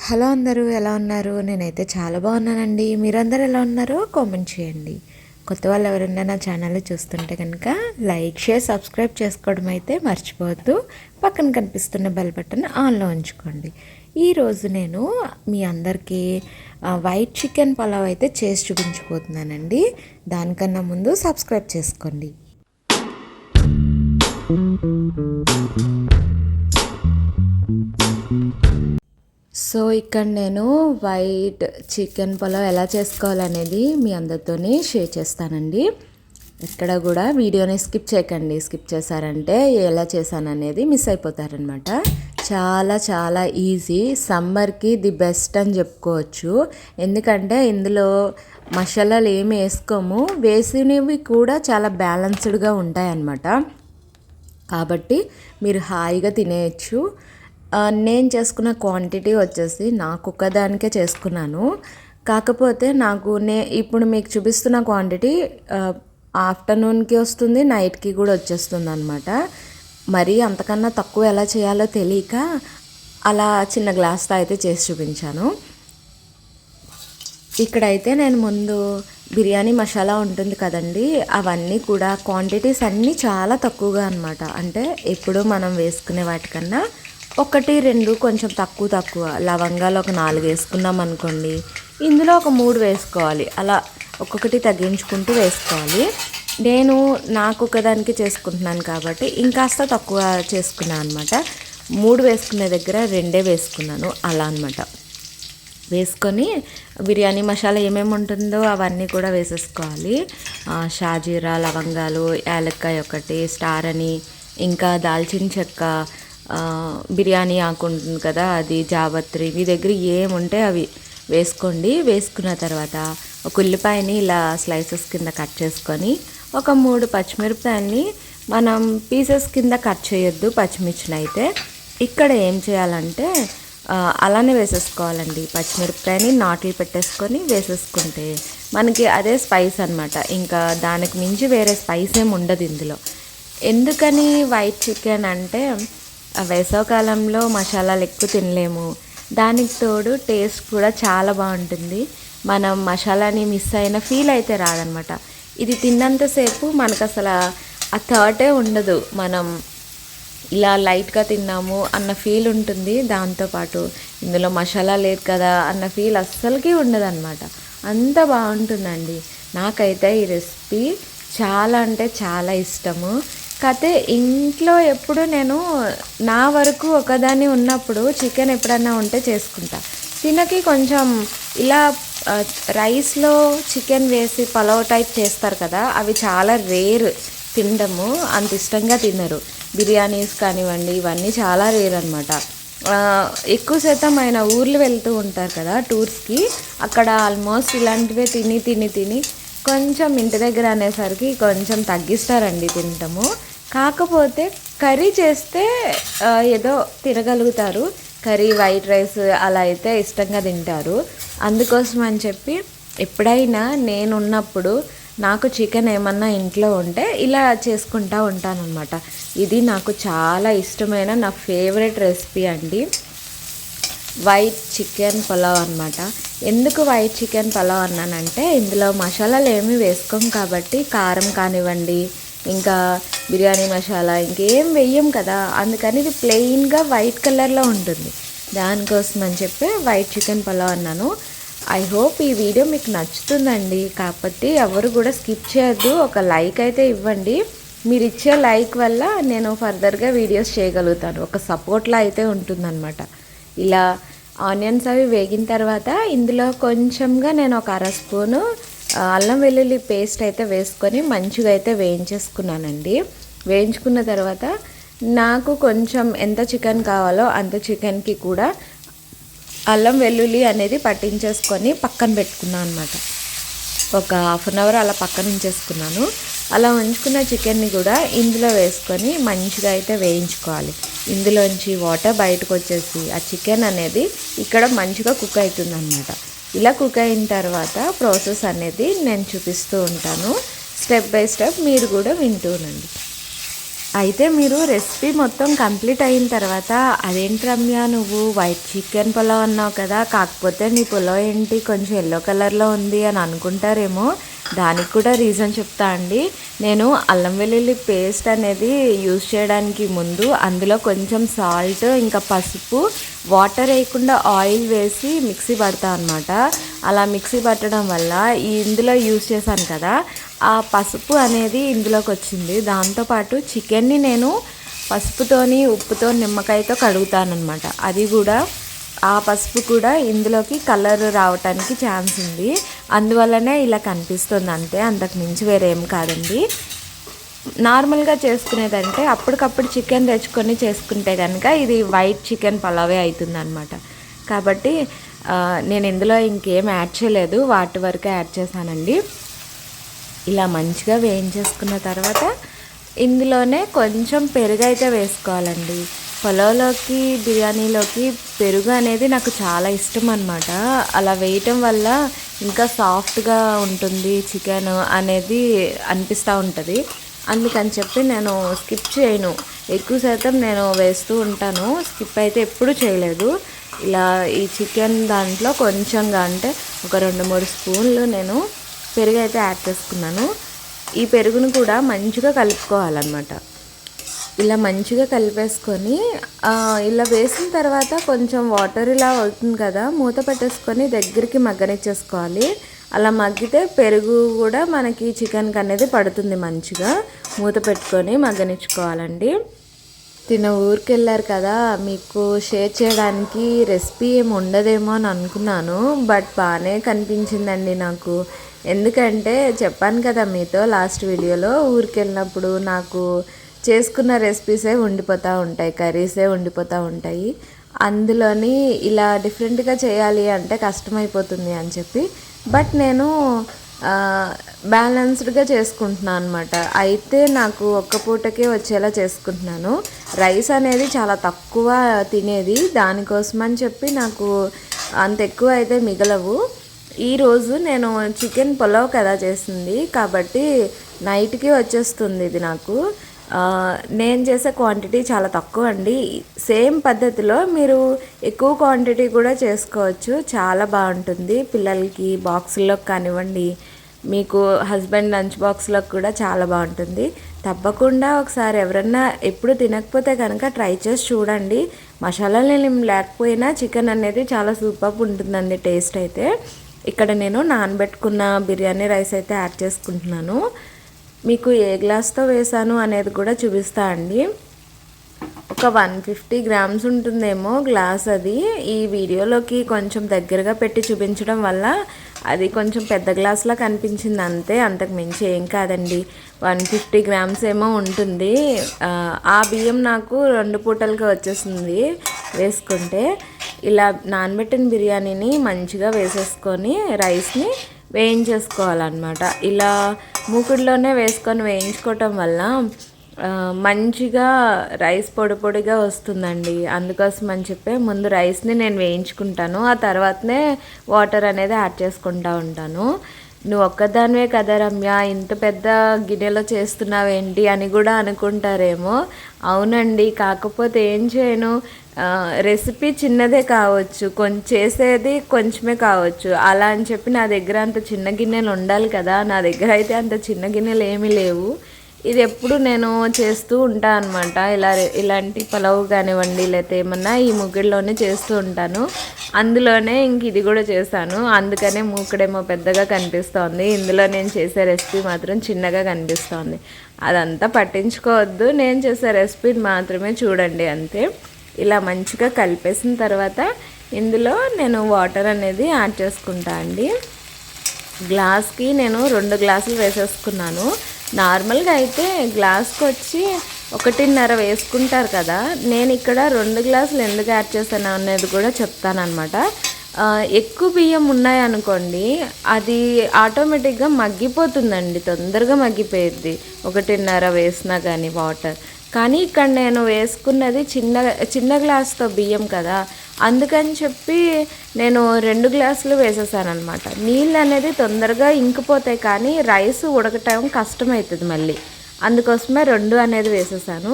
Hello అందరూ ఎలా ఉన్నారు? నేనైతే చాలా బాగున్నానండి. మీరందరూ ఎలా ఉన్నారో కామెంట్ చేయండి. కొత్త వాళ్ళు ఎవరైనా నా ఛానల్ చూస్తుంటే కనుక లైక్, షేర్, సబ్స్క్రైబ్ చేసుకోవడం అయితే మర్చిపోవద్దు. పక్కన కనిపిస్తున్న బెల్ బటన్ ఆన్లో ఉంచుకోండి. ఈరోజు నేను మీ అందరికీ వైట్ చికెన్ పలావ్ అయితే చేసి చూపించబోతున్నానండి. దానికన్నా ముందు సబ్స్క్రైబ్ చేసుకోండి. సో ఇక్కడ నేను వైట్ చికెన్ పలావ్ ఎలా చేసుకోవాలనేది మీ అందరితోని షేర్ చేస్తానండి. ఎక్కడ కూడా వీడియోని స్కిప్ చేయకండి. స్కిప్ చేశారంటే ఎలా చేశాననేది మిస్ అయిపోతారనమాట. చాలా చాలా ఈజీ, సమ్మర్కి ది బెస్ట్ అని చెప్పుకోవచ్చు. ఎందుకంటే ఇందులో మసాలాలు ఏమి వేసుకోము, వేసినవి కూడా చాలా బ్యాలెన్స్డ్గా ఉంటాయన్నమాట. కాబట్టి మీరు హాయిగా తినేయచ్చు. నేను చేసుకున్న క్వాంటిటీ వచ్చేసి నాకు ఒక్కదానికే చేసుకున్నాను. కాకపోతే ఇప్పుడు మీకు చూపిస్తున్న క్వాంటిటీ ఆఫ్టర్నూన్కి వస్తుంది, నైట్కి కూడా వచ్చేస్తుంది అనమాట. మరి అంతకన్నా తక్కువ ఎలా చేయాలో తెలియక అలా చిన్న గ్లాస్తో అయితే చేసి చూపించాను. ఇక్కడైతే నేను ముందు బిర్యానీ మసాలా ఉంటుంది కదండి, అవన్నీ కూడా క్వాంటిటీస్ అన్నీ చాలా తక్కువగా అనమాట. అంటే ఎప్పుడు మనం వేసుకునే వాటికన్నా 1-2 కొంచెం తక్కువ లవంగాలు ఒక 4 వేసుకున్నాం అనుకోండి, ఇందులో ఒక 3 వేసుకోవాలి. అలా ఒక్కొక్కటి తగ్గించుకుంటూ వేసుకోవాలి. నేను నాకు ఒకదానికి చేసుకుంటున్నాను కాబట్టి ఇంకాస్త తక్కువ చేసుకున్నాను అనమాట. 3 వేసుకునే దగ్గర 2 వేసుకున్నాను అలా అనమాట. వేసుకొని బిర్యానీ మసాలా ఏమేమి ఉంటుందో అవన్నీ కూడా వేసేసుకోవాలి. షాజీరా, లవంగాలు, యాలక్కాయ ఒకటి, స్టార్ అని, ఇంకా దాల్చిన చెక్క, బిర్యానీ ఆకు ఉంటుంది కదా అది, జావత్రి, మీ దగ్గర ఏముంటే అవి వేసుకోండి. వేసుకున్న తర్వాత ఒక ఉల్లిపాయని ఇలా స్లైసెస్ కింద కట్ చేసుకొని, ఒక 3 పచ్చిమిరపకాయలని మనం పీసెస్ కింద కట్ చేయొద్దు, పచ్చిమిర్చిని అయితే. ఇక్కడ ఏం చేయాలంటే అలానే వేసేసుకోవాలండి. పచ్చిమిరపకాయని నాట్లు పెట్టేసుకొని వేసేసుకుంటే మనకి అదే స్పైస్ అనమాట. ఇంకా దానికి మించి వేరే స్పైస్ ఏమి ఉండదు ఇందులో. ఎందుకని వైట్ చికెన్ అంటే వేసవకాలంలో మసాలాలు ఎక్కువ తినలేము, దానికి తోడు టేస్ట్ కూడా చాలా బాగుంటుంది. మనం మసాలాని మిస్ అయిన ఫీల్ అయితే రాదనమాట. ఇది తిన్నంతసేపు మనకు అసలు ఆ థాటే ఉండదు, మనం ఇలా లైట్గా తిన్నాము అన్న ఫీల్ ఉంటుంది. దాంతోపాటు ఇందులో మసాలా లేదు కదా అన్న ఫీల్ అస్సలకి ఉండదు అనమాట. అంత బాగుంటుందండి. నాకైతే ఈ రెసిపీ చాలా అంటే చాలా ఇష్టము. కాకపోతే ఇంట్లో ఎప్పుడు నేను నా వరకు ఒకదాన్ని ఉన్నప్పుడు చికెన్ ఎప్పుడన్నా ఉంటే చేసుకుంటా. తినకి కొంచెం ఇలా రైస్లో చికెన్ వేసి పలావ్ టైప్ చేస్తారు కదా, అవి చాలా రేర్ తినడము, అంత ఇష్టంగా తినరు. బిర్యానీస్ కానివ్వండి, ఇవన్నీ చాలా రేర్ అనమాట. ఎక్కువ శాతం ఆయన ఊర్లు వెళ్తూ ఉంటారు కదా టూర్స్కి, అక్కడ ఆల్మోస్ట్ ఇలాంటివే తిని కొంచెం ఇంటి దగ్గర అనేసరికి కొంచెం తగ్గిస్తారండి తినటము. కాకపోతే కర్రీ చేస్తే ఏదో తినగలుగుతారు. కర్రీ, వైట్ రైస్ అలా అయితే ఇష్టంగా తింటారు. అందుకోసం అని చెప్పి ఎప్పుడైనా నేనున్నప్పుడు నాకు చికెన్ ఏమన్నా ఇంట్లో ఉంటే ఇలా చేసుకుంటూ ఉంటానన్నమాట. ఇది నాకు చాలా ఇష్టమైన నా ఫేవరెట్ రెసిపీ అండి, వైట్ చికెన్ పలావ్ అనమాట. ఎందుకు వైట్ చికెన్ పలావ్ అన్నానంటే ఇందులో మసాలాలు ఏమీ వేసుకోం కాబట్టి, కారం కానివ్వండి, ఇంకా బిర్యానీ మసాలా ఇంకేం వెయ్యం కదా, అందుకని ఇది ప్లెయిన్గా వైట్ కలర్లో ఉంటుంది. దానికోసం అని చెప్పి వైట్ చికెన్ పలావ్ అన్నాను. ఐ హోప్ ఈ వీడియో మీకు నచ్చుతుందండి. కాబట్టి ఎవరు కూడా స్కిప్ చేయొద్దు, ఒక లైక్ అయితే ఇవ్వండి. మీరు ఇచ్చే లైక్ వల్ల నేను ఫర్దర్గా వీడియోస్ చేయగలుగుతాను, ఒక సపోర్ట్లా అయితే ఉంటుందన్నమాట. ఇలా ఆనియన్స్ అవి వేగిన తర్వాత ఇందులో కొంచెంగా నేను ఒక 1/2 స్పూను అల్లం వెల్లుల్లి పేస్ట్ అయితే వేసుకొని మంచిగా అయితే వేయించేసుకున్నానండి. వేయించుకున్న తర్వాత నాకు కొంచెం ఎంత చికెన్ కావాలో అంత చికెన్కి కూడా అల్లం వెల్లుల్లి అనేది పట్టించేసుకొని పక్కన పెట్టుకున్నాను అనమాట. ఒక 1/2 అవర్ అలా పక్కన ఉంచేసుకున్నాను. అలా ఉంచుకున్న చికెన్ని కూడా ఇందులో వేసుకొని మంచిగా అయితే వేయించుకోవాలి. ఇందులోంచి వాటర్ బయటకు వచ్చేసి ఆ చికెన్ అనేది ఇక్కడ మంచిగా కుక్ అవుతుంది అనమాట. ఇలా కుక్ అయిన తర్వాత ప్రాసెస్ అనేది నేను చూపిస్తూ ఉంటాను, స్టెప్ బై స్టెప్ మీరు కూడా వింటూ ఉండండి. అయితే మీరు రెసిపీ మొత్తం కంప్లీట్ అయిన తర్వాత అదేంటి రమ్య నువ్వు వైట్ చికెన్ పులావ్ అన్నావు కదా, కాకపోతే నీ పులావ్ ఏంటి కొంచెం ఎల్లో కలర్లో ఉంది అని అనుకుంటారేమో. దానికి కూడా రీజన్ చెప్తా అండి. నేను అల్లం వెల్లుల్లి పేస్ట్ అనేది యూజ్ చేయడానికి ముందు అందులో కొంచెం సాల్ట్ ఇంకా పసుపు వాటర్ వేయకుండా ఆయిల్ వేసి మిక్సీ పడతా అనమాట. అలా మిక్సీ పట్టడం వల్ల ఇందులో యూజ్ చేశాను కదా, ఆ పసుపు అనేది ఇందులోకి వచ్చింది. దాంతోపాటు చికెన్ని నేను పసుపుతోని ఉప్పుతో నిమ్మకాయతో కడుగుతానమాట. అది కూడా ఆ పసుపు కూడా ఇందులోకి కలర్ రావటానికి ఛాన్స్ ఉంది. అందువల్లనే ఇలా కనిపిస్తుంది అంతే, అంతకు మించి వేరేం కాదండి. నార్మల్గా చేసుకునేదంటే అప్పటికప్పుడు చికెన్ తెచ్చుకొని చేసుకుంటే కనుక ఇది వైట్ చికెన్ పలావే అవుతుంది అనమాట. కాబట్టి నేను ఇందులో ఇంకేం యాడ్ చేయలేదు, వాటి వరకే యాడ్ చేశానండి. ఇలా మంచిగా వేయించేసుకున్న తర్వాత ఇందులోనే కొంచెం పెరుగు అయితే వేసుకోవాలండి. పులావ్లోకి బిర్యానీలోకి పెరుగు అనేది నాకు చాలా ఇష్టం అనమాట. అలా వేయటం వల్ల ఇంకా సాఫ్ట్గా ఉంటుంది చికెన్ అనేది అనిపిస్తూ ఉంటుంది. అందుకని చెప్పి నేను స్కిప్ చేయను, ఎక్కువ శాతం నేను వేస్తూ ఉంటాను. స్కిప్ అయితే ఎప్పుడూ చేయలేదు. ఇలా ఈ చికెన్ దాంట్లో కొంచెంగా అంటే ఒక 2-3 స్పూన్లు నేను పెరుగు అయితే యాడ్ చేసుకున్నాను. ఈ పెరుగును కూడా మంచిగా కలుపుకోవాలన్నమాట. ఇలా మంచిగా కలిపేసుకొని ఇలా వేసిన తర్వాత కొంచెం వాటర్ ఇలా అవుతుంది కదా, మూత పెట్టేసుకొని దగ్గరికి మగ్గనిచ్చేసుకోవాలి. అలా మగ్గితే పెరుగు కూడా మనకి చికెన్కి అనేది పడుతుంది. మంచిగా మూత పెట్టుకొని మగ్గనిచ్చుకోవాలండి. తిన ఊరికి వెళ్ళారు కదా, మీకు షేర్ చేయడానికి రెసిపీ ఏమి ఉండదేమో అని అనుకున్నాను. బట్ బాగానే కనిపించిందండి నాకు. ఎందుకంటే చెప్పాను కదా మీతో లాస్ట్ వీడియోలో, ఊరికి వెళ్ళినప్పుడు నాకు చేసుకున్న రెసిపీసే ఉండిపోతూ ఉంటాయి, కర్రీసే ఉండిపోతూ ఉంటాయి. అందులోని ఇలా డిఫరెంట్గా చేయాలి అంటే కష్టమైపోతుంది అని చెప్పి బట్ నేను బ్యాలెన్స్డ్గా చేసుకుంటున్నాను అనమాట. అయితే నాకు ఒక్క పూటకే వచ్చేలా చేసుకుంటున్నాను. రైస్ అనేది చాలా తక్కువ తినేది, దానికోసమని చెప్పి నాకు అంత ఎక్కువ అయితే మిగలవు. ఈరోజు నేను చికెన్ పులావ్ కదా చేసింది, కాబట్టి నైట్కి వచ్చేస్తుంది ఇది నాకు. నేను చేసే క్వాంటిటీ చాలా తక్కువ అండి. సేమ్ పద్ధతిలో మీరు ఎక్కువ క్వాంటిటీ కూడా చేసుకోవచ్చు, చాలా బాగుంటుంది. పిల్లలకి బాక్సుల్లోకి కానివ్వండి, మీకు హస్బెండ్ లంచ్ బాక్స్లోకి కూడా చాలా బాగుంటుంది. తప్పకుండా ఒకసారి ఎవరన్నా ఎప్పుడు తినకపోతే కనుక ట్రై చేసి చూడండి. మసాలాలు ఏం లేకపోయినా చికెన్ అనేది చాలా సూపర్ ఉంటుందండి టేస్ట్ అయితే. ఇక్కడ నేను నానబెట్టుకున్న బిర్యానీ రైస్ అయితే యాడ్ చేసుకుంటున్నాను. మీకు ఏ గ్లాస్తో వేసాను అనేది కూడా చూపిస్తా అండి. ఒక 150 గ్రామ్స్ ఉంటుందేమో గ్లాస్ అది. ఈ వీడియోలోకి కొంచెం దగ్గరగా పెట్టి చూపించడం వల్ల అది కొంచెం పెద్ద గ్లాస్లా కనిపించింది అంతే, అంతకు మించి ఏం కాదండి. 150 గ్రామ్స్ ఏమో ఉంటుంది. ఆ బియ్యం నాకు 2 పూటలుగా వచ్చేసింది వేసుకుంటే. ఇలా నానబెట్టిన బిర్యానీని మంచిగా వేసేసుకొని రైస్ని వేయించేసుకోవాలన్నమాట. ఇలా మూకుడులోనే వేసుకొని వేయించుకోవటం వల్ల మంచిగా రైస్ పొడి పొడిగా వస్తుందండి. అందుకోసం అని చెప్పి ముందు రైస్ని నేను వేయించుకుంటాను, ఆ తర్వాతనే వాటర్ అనేది యాడ్ చేసుకుంటూ ఉంటాను. నువ్వు ఒక్కదానివే కదా రమ్య, ఇంత పెద్ద గిన్నెలో చేస్తున్నావేంటి అని కూడా అనుకుంటారేమో. అవునండి, కాకపోతే ఏం చేయను, రెసిపీ చిన్నదే కావచ్చు, చేసేది కొంచెమే కావచ్చు. అలా అని చెప్పి నా దగ్గర అంత చిన్న గిన్నెలు ఉండాలి కదా, నా దగ్గర అయితే అంత చిన్న గిన్నెలు ఏమీ లేవు. ఇది ఎప్పుడు నేను చేస్తూ ఉంటాను అనమాట. ఇలాంటి పలావ్ కానివ్వండి, లేకపోతే ఏమన్నా ఈ ముగ్గురులోనే చేస్తూ ఉంటాను. అందులోనే ఇంక ఇది కూడా చేశాను, అందుకనే మూకుడేమో పెద్దగా కనిపిస్తోంది. ఇందులో నేను చేసే రెసిపీ మాత్రం చిన్నగా కనిపిస్తోంది. అదంతా పట్టించుకోవద్దు, నేను చేసే రెసిపీని మాత్రమే చూడండి అంతే. ఇలా మంచిగా కలిపేసిన తర్వాత ఇందులో నేను వాటర్ అనేది యాడ్ చేసుకుంటా అండి. గ్లాస్కి నేను 2 గ్లాసులు వేసేసుకున్నాను. నార్మల్గా అయితే గ్లాస్కి వచ్చి 1.5 వేసుకుంటారు కదా, నేను ఇక్కడ 2 గ్లాసులు ఎందుకు యాడ్ చేశాను అనేది కూడా చెప్తానమాట. ఎక్కువ బియ్యం ఉన్నాయనుకోండి, అది ఆటోమేటిక్గా మగ్గిపోతుందండి, తొందరగా మగ్గిపోయిద్ది 1.5 వేసినా కానీ వాటర్. కానీ ఇక్కడ నేను వేసుకున్నది చిన్న గ్లాస్తో బియ్యం కదా, అందుకని చెప్పి నేను 2 గ్లాసులు వేసేసాను అనమాట. నీళ్ళు అనేది తొందరగా ఇంకిపోతాయి, కానీ రైస్ ఉడకటం కష్టమవుతుంది మళ్ళీ. అందుకోసమే 2 అనేది వేసేసాను.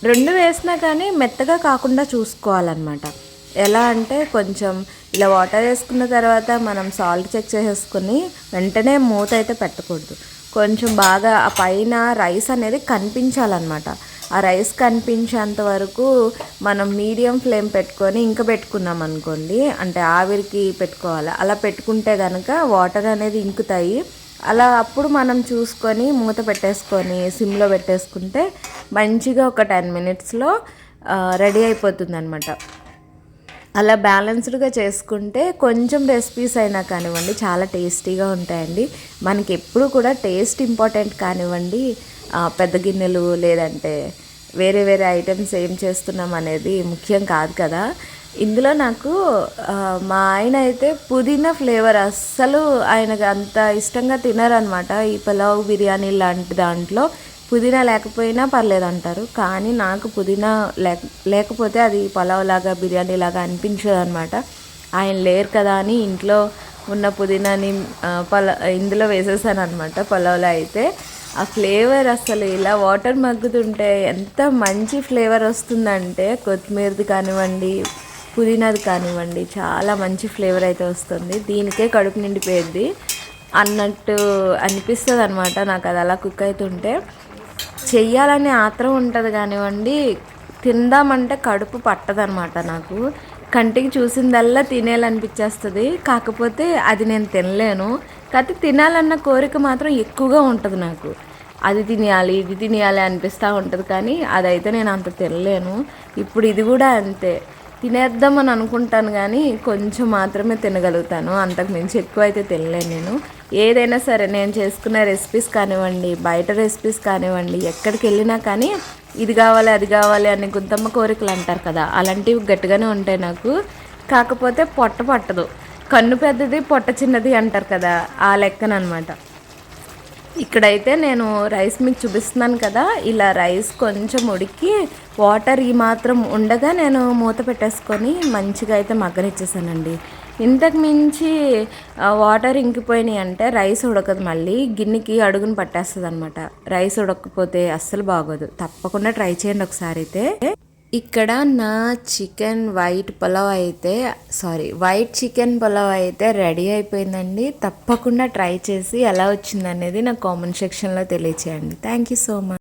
2 వేసినా కానీ మెత్తగా కాకుండా చూసుకోవాలన్నమాట. ఎలా అంటే కొంచెం ఇలా వాటర్ వేసుకున్న తర్వాత మనం సాల్ట్ చెక్ చేసేసుకుని వెంటనే మూత అయితే పెట్టకూడదు. కొంచెం బాగా ఆ పైన రైస్ అనేది కనిపించాలన్నమాట. ఆ రైస్ కనిపించేంత వరకు మనం మీడియం ఫ్లేమ్ పెట్టుకొని ఇంకా పెట్టుకున్నాం అనుకోండి, అంటే ఆవిరికి పెట్టుకోవాలి. అలా పెట్టుకుంటే కనుక వాటర్ అనేది ఇంకుతాయి. అలా అప్పుడు మనం చూసుకొని మూత పెట్టేసుకొని సిమ్లో పెట్టేసుకుంటే మంచిగా ఒక 10 మినిట్స్లో రెడీ అయిపోతుంది అనమాట. అలా బ్యాలెన్స్డ్గా చేసుకుంటే కొంచెం రెసిపీస్ అయినా కానివ్వండి చాలా టేస్టీగా ఉంటాయండి. మనకి ఎప్పుడు కూడా టేస్ట్ ఇంపార్టెంట్ కానివ్వండి, పెద్ద గిన్నెలు లేదంటే వేరే వేరే ఐటమ్స్ ఏం చేస్తున్నాం అనేది ముఖ్యం కాదు కదా. ఇందులో నాకు మా ఆయన అయితే పుదీనా ఫ్లేవర్ అస్సలు ఆయనకు అంత ఇష్టంగా తినరనమాట. ఈ పులావ్ బిర్యానీ లాంటి దాంట్లో పుదీనా లేకపోయినా పర్లేదు అంటారు. కానీ నాకు పుదీనా లేకపోతే అది పులావ్ లాగా బిర్యానీ లాగా అనిపించదు అనమాట. ఆయన లేరు కదా అని ఇంట్లో ఉన్న పుదీనాని ఇందులో వేసేసాను అనమాట పులావ్లో. అయితే ఆ ఫ్లేవర్ అసలు ఇలా వాటర్ మగ్గుతుంటే ఎంత మంచి ఫ్లేవర్ వస్తుందంటే కొత్తిమీరది కానివ్వండి పుదీనాది కానివ్వండి చాలా మంచి ఫ్లేవర్ అయితే వస్తుంది. దీనికే కడుపు నిండిపోయింది అన్నట్టు అనిపిస్తుంది అనమాట నాకు అది అలా కుక్ అవుతుంటే. చెయ్యాలని ఆత్రం ఉంటుంది కానివ్వండి, తిందామంటే కడుపు పట్టదనమాట. నాకు కంటికి చూసిందల్లా తినేయాలనిపించేస్తుంది. కాకపోతే అది నేను తినలేను. కాకపోతే తినాలన్న కోరిక మాత్రం ఎక్కువగా ఉంటుంది నాకు. అది తినేయాలి ఇది తినేయాలి అనిపిస్తూ ఉంటుంది, కానీ అదైతే నేను అంత తినలేను. ఇప్పుడు ఇది కూడా అంతే, తినేద్దామని అనుకుంటాను కానీ కొంచెం మాత్రమే తినగలుగుతాను, అంతకు మించి ఎక్కువ అయితే తినలేను నేను. ఏదైనా సరే నేను చేసుకునే రెసిపీస్ కానివ్వండి, బయట రెసిపీస్ కానివ్వండి, ఎక్కడికి వెళ్ళినా కానీ ఇది కావాలి అది కావాలి అని గుంతమ్మ కోరికలు అంటారు కదా, అలాంటివి గట్టిగానే ఉంటాయి నాకు. కాకపోతే పొట్ట పట్టదు. కన్ను పెద్దది పొట్ట చిన్నది అంటారు కదా, ఆ లెక్కనమాట. ఇక్కడైతే నేను రైస్ మీకు చూపిస్తున్నాను కదా, ఇలా రైస్ కొంచెం ఉడికి వాటర్ ఈ మాత్రం ఉండగా నేను మూత పెట్టేసుకొని మంచిగా అయితే మగ్గనిచ్చేసానండి. ఇంతకు మించి వాటర్ ఇంకిపోయినాయి అంటే రైస్ ఉడకదు, మళ్ళీ గిన్నెకి అడుగును పట్టేస్తుంది అనమాట. రైస్ ఉడకపోతే అస్సలు బాగోదు. తప్పకుండా ట్రై చేయండి ఒకసారి అయితే. ఇక్కడ నా వైట్ చికెన్ పులావ్ అయితే రెడీ అయిపోయిందండి. తప్పకుండా ట్రై చేసి ఎలా వచ్చిందనేది నా కామెంట్ సెక్షన్లో తెలియచేయండి. Thank you so much.